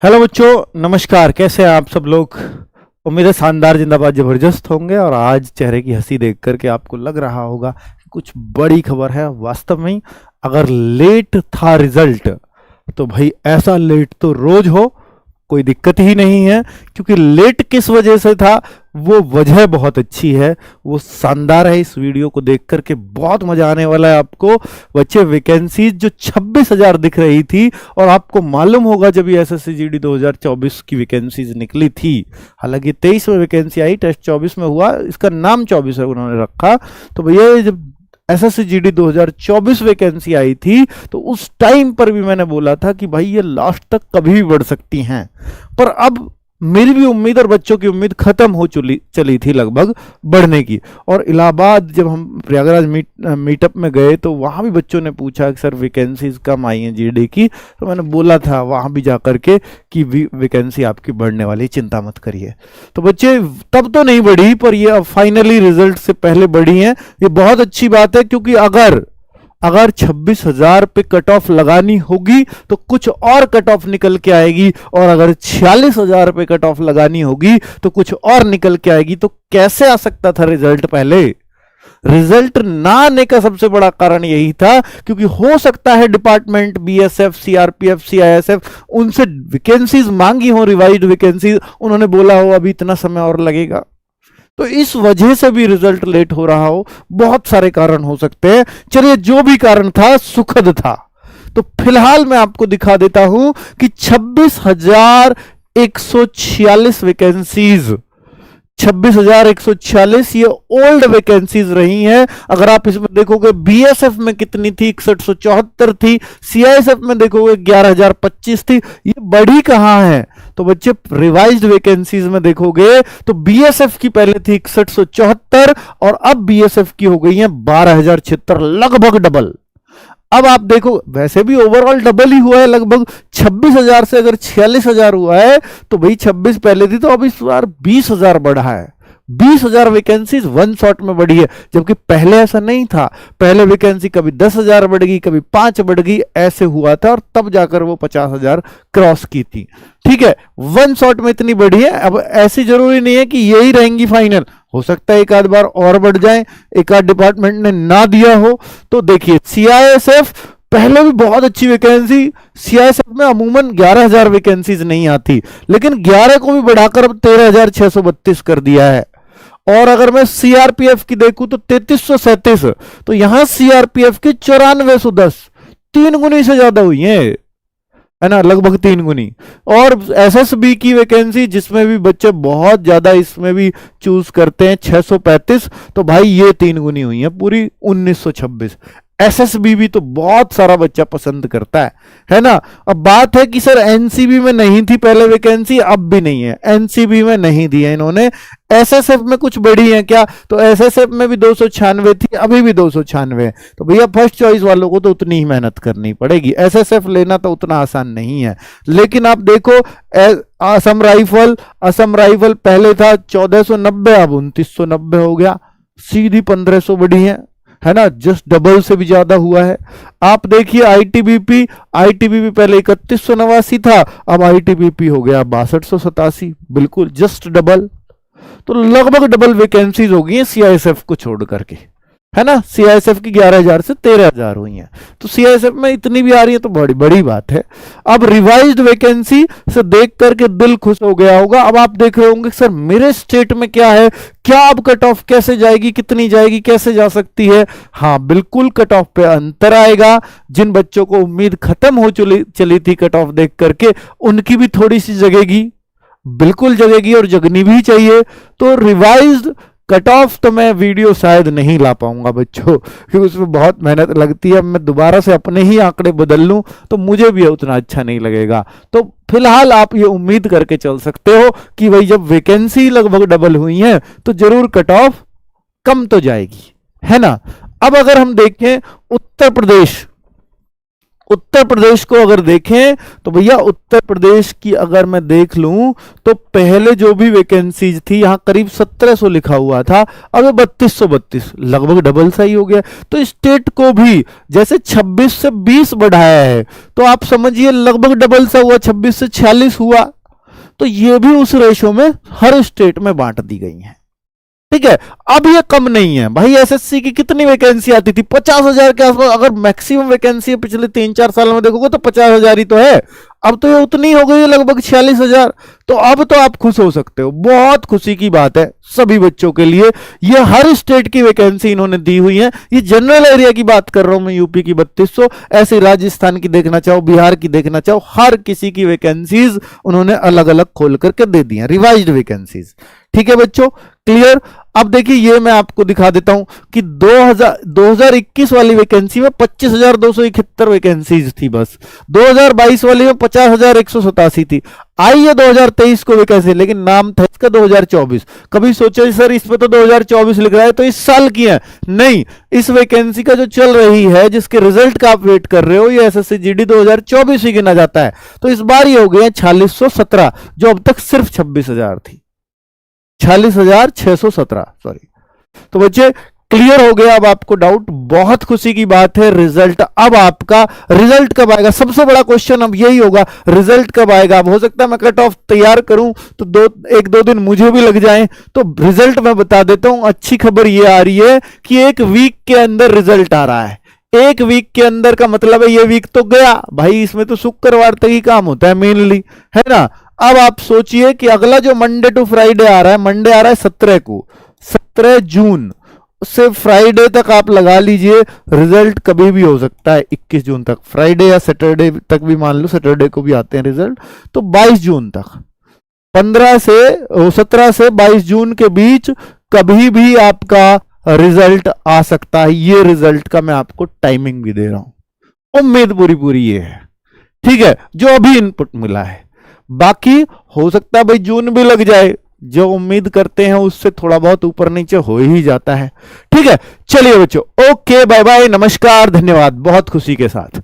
Hello बच्चों, नमस्कार। कैसे हैं आप सब लोग? उम्मीद है शानदार, जिंदाबाद, जबरदस्त होंगे। और आज चेहरे की हंसी देख करके आपको लग रहा होगा कि कुछ बड़ी खबर है। वास्तव में अगर लेट था रिजल्ट तो भाई ऐसा लेट तो रोज हो, कोई दिक्कत ही नहीं है। क्योंकि लेट किस वजह से था, वो वजह बहुत अच्छी है, वो शानदार है। इस वीडियो को देख करके बहुत मजा आने वाला है आपको। बच्चे, वैकेंसीज जो 26,000 दिख रही थी, और आपको मालूम होगा जब ये एसएससी जीडी 2024 की वैकेंसीज निकली थी, हालांकि 23 में वैकेंसी आई, टेस्ट 24 में हुआ, इसका नाम 24 है उन्होंने रखा। तो भैया जब एसएससी जीडी 2024 वैकेंसी आई थी तो उस टाइम पर भी मैंने बोला था कि भाई ये लास्ट तक कभी भी बढ़ सकती हैं। पर अब मेरी भी उम्मीद और बच्चों की उम्मीद खत्म हो चली थी लगभग बढ़ने की। और इलाहाबाद जब हम प्रयागराज मीटअप में गए तो वहाँ भी बच्चों ने पूछा कि सर वैकेंसीज कम आई हैं जीडी की। तो मैंने बोला था वहाँ भी जा करके कि वैकेंसी आपकी बढ़ने वाली, चिंता मत करिए। तो बच्चे, तब तो नहीं बढ़ी, पर ये अब फाइनली रिजल्ट से पहले बढ़ी हैं। ये बहुत अच्छी बात है, क्योंकि अगर 26,000 पे कट ऑफ लगानी होगी तो कुछ और कट ऑफ निकल के आएगी, और अगर 46,000 पे कट ऑफ लगानी होगी तो कुछ और निकल के आएगी। तो कैसे आ सकता था रिजल्ट पहले? रिजल्ट ना आने का सबसे बड़ा कारण यही था क्योंकि हो सकता है डिपार्टमेंट, बीएसएफ, सीआरपीएफ, सीआईएसएफ, उनसे वैकेंसीज मांगी हो, रिवाइज्ड वैकेंसीज, उन्होंने बोला हो अभी इतना समय और लगेगा, तो इस वजह से भी रिजल्ट लेट हो रहा हो। बहुत सारे कारण हो सकते हैं। चलिए, जो भी कारण था सुखद था। तो फिलहाल मैं आपको दिखा देता हूं कि 26,146 वैकेंसीज, 26,146 ये ओल्ड वैकेंसीज रही हैं। अगर आप इसमें देखोगे बीएसएफ में कितनी थी, 6174 थी। सीआईएसएफ में देखोगे 11,025 थी। ये बढ़ी कहां है? तो बच्चे, रिवाइज्ड वैकेंसीज में देखोगे तो बीएसएफ की पहले थी 6174 और अब बीएसएफ की हो गई है 12,076, लगभग डबल। अब आप देखो, वैसे भी ओवरऑल डबल ही हुआ है लगभग। 26,000 से अगर 46,000 हुआ है तो भाई 26 पहले थी, तो अब इस बार 20,000 बढ़ा है। 20,000 वैकेंसीज वन शॉट में बढ़ी है, जबकि पहले ऐसा नहीं था। पहले वैकेंसी कभी 10,000 बढ़ गई, कभी 5 बढ़ गई, ऐसे हुआ था, और तब जाकर वो 50,000 क्रॉस की थी। ठीक है, वन शॉट में इतनी बढ़ी है। अब ऐसी जरूरी नहीं है कि यही रहेंगी फाइनल, हो सकता है एक आध बार और बढ़ जाए, एक आध डिपार्टमेंट ने ना दिया हो। तो देखिए, सीआईएसएफ पहले भी बहुत अच्छी वैकेंसी, सीआईएसएफ में अमूमन 11,000 वैकेंसीज नहीं आती, लेकिन 11 को भी बढ़ाकर अब 13,632 कर दिया है। और अगर मैं सीआरपीएफ की देखूं तो 3337, तो यहां सीआरपीएफ की 9410, 3 गुनी से ज्यादा हुई है ना, लगभग 3 गुनी। और एसएसबी की वैकेंसी, जिसमें भी बच्चे बहुत ज्यादा इसमें भी चूज करते हैं, 635, तो भाई ये 3 गुनी हुई है, पूरी 1926। एसएसबी भी तो बहुत सारा बच्चा पसंद करता है ना। अब बात है कि सर एनसीबी में नहीं थी पहले वैकेंसी, अब भी नहीं है, एनसीबी में नहीं दी है इन्होंने। एसएसएफ में कुछ बढ़ी है क्या? तो एसएसएफ में भी 296 थी, अभी भी 296। तो भैया, फर्स्ट चॉइस वालों को तो उतनी ही मेहनत करनी पड़ेगी। एसएसएफ लेना तो उतना आसान नहीं है। लेकिन आप देखो, असम राइफल पहले था 1490, अब 2990 हो गया, सीधी 1500 बढ़ी है ना, जस्ट डबल से भी ज्यादा हुआ है। आप देखिए आईटीबीपी पहले 3189 था, अब आईटीबीपी हो गया 6287, बिल्कुल जस्ट डबल। तो लगभग डबल वैकेंसीज हो गई है सीआईएसएफ को छोड़ करके, है ना। सीआईएसएफ की 11,000 से 13,000 हुई हैं, तो सीआईएसएफ में इतनी भी आ रही है तो बड़ी बड़ी बात है। अब रिवाइज्ड वैकेंसी से देख करके दिल खुश हो गया होगा। अब आप देख रहे होंगे सर मेरे स्टेट में क्या है, क्या अब कट ऑफ कैसे जाएगी, कितनी जाएगी, कैसे जा सकती है? हाँ, बिल्कुल कट ऑफ पे अंतर आएगा। जिन बच्चों को उम्मीद खत्म हो चली थी कट ऑफ देख करके, उनकी भी थोड़ी सी जगेगी, बिल्कुल जगेगी, और जगनी भी चाहिए। तो रिवाइज्ड कट ऑफ तो मैं वीडियो शायद नहीं ला पाऊंगा बच्चों, क्योंकि उसमें बहुत मेहनत लगती है। मैं दोबारा से अपने ही आंकड़े बदल लूं तो मुझे भी उतना अच्छा नहीं लगेगा। तो फिलहाल आप ये उम्मीद करके चल सकते हो कि भाई जब वैकेंसी लगभग डबल हुई है तो जरूर कट ऑफ कम तो जाएगी, है ना। अब अगर हम देखें उत्तर प्रदेश, उत्तर प्रदेश को अगर देखें तो भैया उत्तर प्रदेश की अगर मैं देख लूं तो पहले जो भी वैकेंसीज थी यहां करीब 1700 लिखा हुआ था, अब 3232, लगभग डबल सा ही हो गया। तो स्टेट को भी जैसे 26 से 20 बढ़ाया है तो आप समझिए लगभग डबल सा हुआ, 26 से 46 हुआ। तो ये भी उस रेशो में हर स्टेट में बांट दी गई है। ठीक है, अब ये कम नहीं है भाई। एसएससी की कितनी वैकेंसी आती थी? 50,000 के आसपास। अगर मैक्सिमम वैकेंसी है पिछले 3-4 साल में देखोगे तो 50,000 ही तो है। अब तो ये उतनी हो गई है, लगभग 46,000। तो अब तो आप खुश हो सकते हो, बहुत खुशी की बात है सभी बच्चों के लिए। ये हर स्टेट की वैकेंसी इन्होंने दी हुई है। ये जनरल एरिया की बात कर रहा हूं मैं, यूपी की 3200, ऐसे राजस्थान की देखना चाहो, बिहार की देखना चाहो, हर किसी की वैकेंसीज उन्होंने अलग अलग खोल करके दे दी हैं, रिवाइज्ड वैकेंसीज। ठीक है बच्चों, क्लियर। अब देखिए ये मैं आपको दिखा देता हूं कि 2021 वाली वैकेंसी में 25,271 वैकेंसीज थी बस। 2022 वाली में 50,187 थी। आइए 2023 को वैकेंसी, लेकिन नाम था इसका 2024। कभी सोचे सर इस पे तो 2024 लिख रहा है तो इस साल की है? नहीं, इस वैकेंसी का जो चल रही है, जिसके रिजल्ट का आप वेट कर रहे हो, ये एसएससी जीडी 2024 ही गिना जाता है। तो इस बार ये हो गए 4617, जो अब तक सिर्फ 26,000 थी। 46,617, सॉरी। तो बच्चे क्लियर हो गया अब आपको डाउट? बहुत खुशी की बात है। रिजल्ट अब आपका, रिजल्ट कब आएगा? सबसे बड़ा क्वेश्चन अब यही होगा, रिजल्ट कब आएगा? अब हो सकता है मैं कट ऑफ तैयार करूं तो 1-2 दिन मुझे भी लग जाएं। तो रिजल्ट मैं बता देता हूं। अच्छी खबर ये आ रही है कि 1 वीक के अंदर रिजल्ट आ रहा है। 1 वीक के अंदर का मतलब है ये वीक तो गया भाई, इसमें तो शुक्रवार तक ही काम होता है मेनली, है ना। अब आप सोचिए कि अगला जो मंडे टू फ्राइडे आ रहा है, मंडे आ रहा है 17 को, 17 जून से फ्राइडे तक आप लगा लीजिए, रिजल्ट कभी भी हो सकता है 21 जून तक, फ्राइडे या सैटरडे तक भी मान लो, सैटरडे को भी आते हैं रिजल्ट। तो 22 जून तक, 17 से 22 जून के बीच कभी भी आपका रिजल्ट आ सकता है। ये रिजल्ट का मैं आपको टाइमिंग भी दे रहा हूं, उम्मीद पूरी ये है। ठीक है, जो अभी इनपुट मिला है। बाकी हो सकता है भाई जून भी लग जाए, जो उम्मीद करते हैं उससे थोड़ा बहुत ऊपर नीचे हो ही जाता है। ठीक है, चलिए बच्चों, ओके, बाय बाय, नमस्कार, धन्यवाद, बहुत खुशी के साथ।